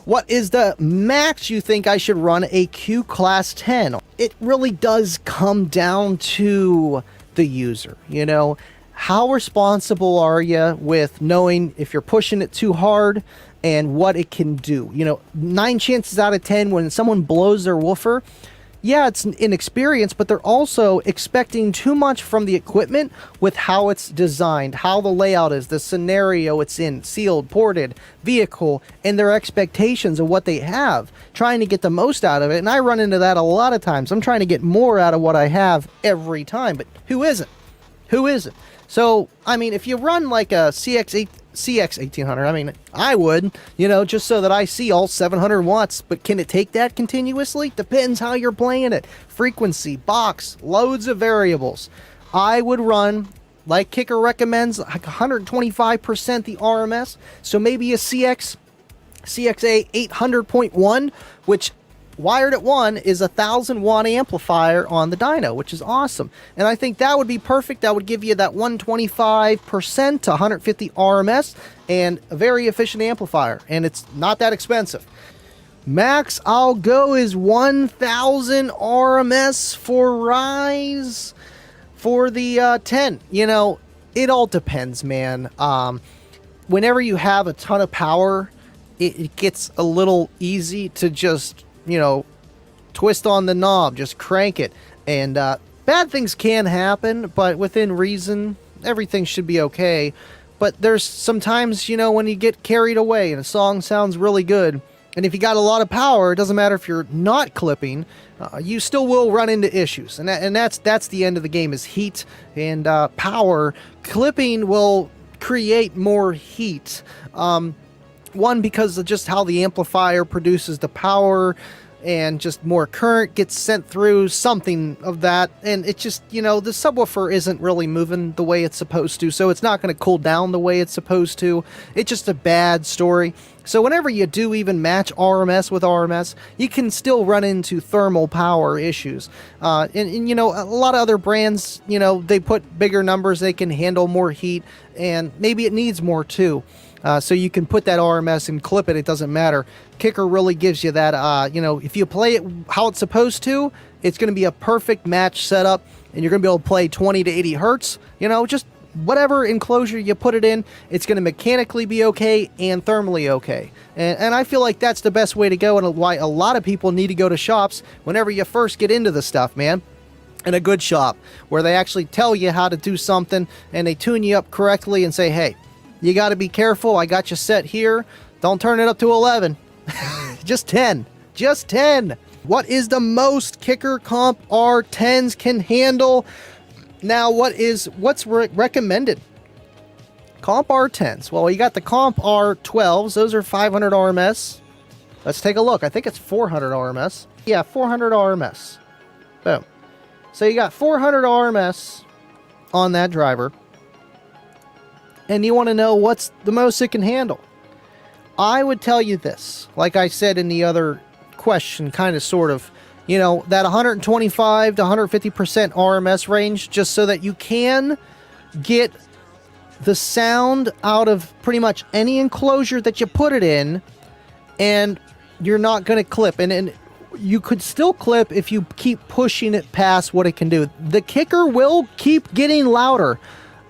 What is the max you think I should run a Q Class 10? It really does come down to the user, you know. How responsible are you with knowing if you're pushing it too hard and what it can do? You know, 9 chances out of 10 when someone blows their woofer, yeah, it's inexperienced, but they're also expecting too much from the equipment with how it's designed, how the layout is, the scenario it's in, sealed, ported, vehicle, and their expectations of what they have, trying to get the most out of it. And I run into that a lot of times. I'm trying to get more out of what I have every time, but who isn't? Who isn't? So, I mean, if you run like a CX 1800, I mean, I would, you know, just so that I see all 700 watts, but can it take that continuously? Depends how you're playing it. Frequency, box, loads of variables. I would run, like Kicker recommends, like 125% the RMS, so maybe a CXA 800.1, which wired at 1 is a 1,000 watt amplifier on the dyno, which is awesome. And I think that would be perfect. That would give you that 125% to 150 RMS and a very efficient amplifier. And it's not that expensive. Max I'll go is 1,000 RMS for Rise for the 10. You know, it all depends, man. Whenever you have a ton of power, it gets a little easy to just, you know, twist on the knob, just crank it. And bad things can happen, but within reason, everything should be okay. But there's sometimes, you know, when you get carried away and a song sounds really good, and if you got a lot of power, it doesn't matter if you're not clipping, you still will run into issues. And that's the end of the game, is heat and power. Clipping will create more heat. One, because of just how the amplifier produces the power, and just more current gets sent through, something of that. And it just, you know, the subwoofer isn't really moving the way it's supposed to, so it's not going to cool down the way it's supposed to. It's just a bad story. So whenever you do even match RMS with RMS, you can still run into thermal power issues. And you know, a lot of other brands, you know, they put bigger numbers, they can handle more heat, and maybe it needs more too. So you can put that RMS and clip it, it doesn't matter. Kicker really gives you that, you know, if you play it how it's supposed to, it's going to be a perfect match setup, and you're going to be able to play 20 to 80 hertz, you know, just whatever enclosure you put it in, it's going to mechanically be okay and thermally okay. And I feel like that's the best way to go, and why a lot of people need to go to shops whenever you first get into the stuff, man. In a good shop, where they actually tell you how to do something, and they tune you up correctly and say, hey, you got to be careful. I got you set here. Don't turn it up to 11. Just 10. Just 10. What is the most Kicker Comp R10s can handle? Now, what's recommended? Comp R10s. Well, you got the Comp R12s. Those are 500 RMS. Let's take a look. I think it's 400 RMS. Yeah, 400 RMS. Boom. So you got 400 RMS on that driver. And you want to know what's the most it can handle. I would tell you this, like I said in the other question, kind of sort of, you know, that 125 to 150% RMS range, just so that you can get the sound out of pretty much any enclosure that you put it in, and you're not going to clip. And you could still clip if you keep pushing it past what it can do. The kicker will keep getting louder.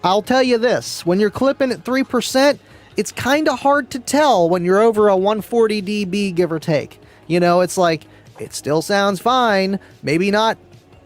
I'll tell you this, when you're clipping at 3%, it's kind of hard to tell when you're over a 140 dB, give or take. You know, it's like, it still sounds fine, maybe not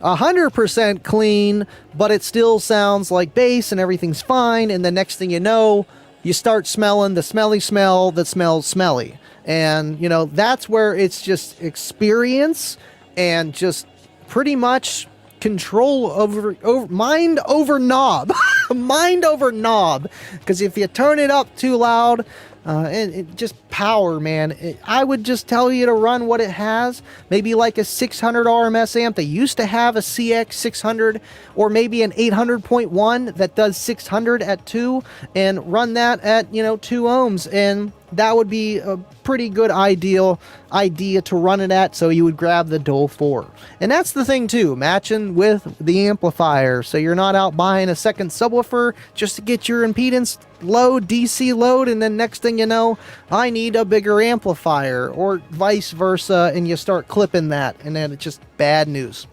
100% clean, but it still sounds like bass and everything's fine, and the next thing you know, you start smelling the smelly smell that smells smelly. And, you know, that's where it's just experience and just pretty much control over mind over knob. Mind over knob, because if you turn it up too loud, and it just power, man, I would just tell you to run what it has. Maybe like a 600 RMS amp. They used to have a CX 600, or maybe an 800.1 that does 600 at 2, and run that at, you know, 2 ohms, and that would be a pretty good idea to run it at, so you would grab the Dual 4. And that's the thing too, matching with the amplifier, so you're not out buying a second subwoofer just to get your impedance load, DC load, and then next thing you know, I need a bigger amplifier, or vice versa, and you start clipping that, and then it's just bad news.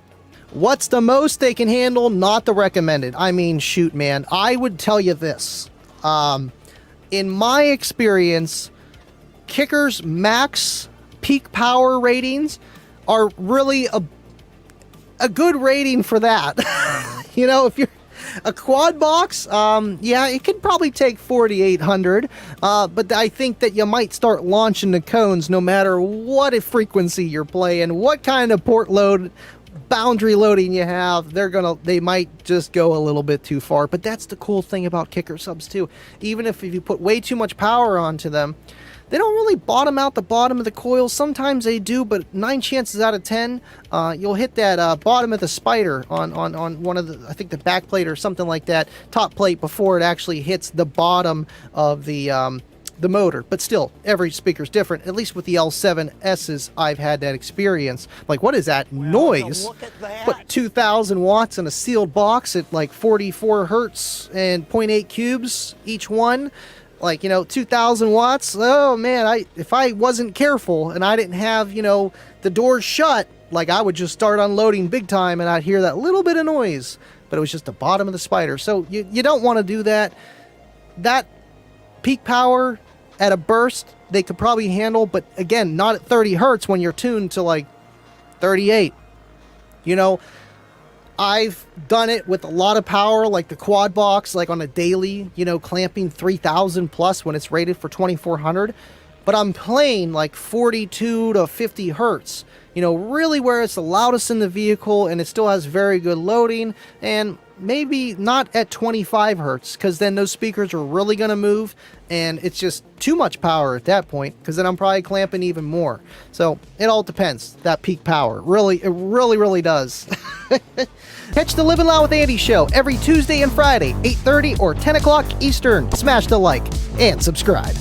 What's the most they can handle? Not the recommended. I mean, shoot, man, I would tell you this. In my experience, Kicker's max peak power ratings are really a good rating for that. You know, if you're a quad box, yeah, it could probably take 4,800, but I think that you might start launching the cones no matter what frequency you're playing, what kind of port load, boundary loading you have. They might just go a little bit too far. But that's the cool thing about Kicker subs too. Even if you put way too much power onto them, they don't really bottom out the bottom of the coil. Sometimes they do, but 9 chances out of 10, you'll hit that bottom of the spider on one of the, I think the back plate or something like that, top plate, before it actually hits the bottom of the motor. But still, every speaker's different. At least with the L7S's, I've had that experience. Like, what is that noise? Look at that. Put 2,000 watts in a sealed box at like 44 hertz and 0.8 cubes each one. Like, you know, 2,000 watts. Oh man, if I wasn't careful and I didn't have, you know, the doors shut, like, I would just start unloading big time and I'd hear that little bit of noise. But it was just the bottom of the spider. So you don't want to do that. That peak power at a burst, they could probably handle, but again, not at 30 hertz when you're tuned to like 38. You know, I've done it with a lot of power, like the quad box, like on a daily, you know, clamping 3,000 plus when it's rated for 2,400. But I'm playing like 42 to 50 hertz, you know, really where it's the loudest in the vehicle, and it still has very good loading, and maybe not at 25 hertz, because then those speakers are really going to move, and it's just too much power at that point, because then I'm probably clamping even more. So it all depends, that peak power. It really does. Catch the Livin Loud with Andy show every Tuesday and Friday, 8:30 or 10 o'clock Eastern. Smash the like and subscribe.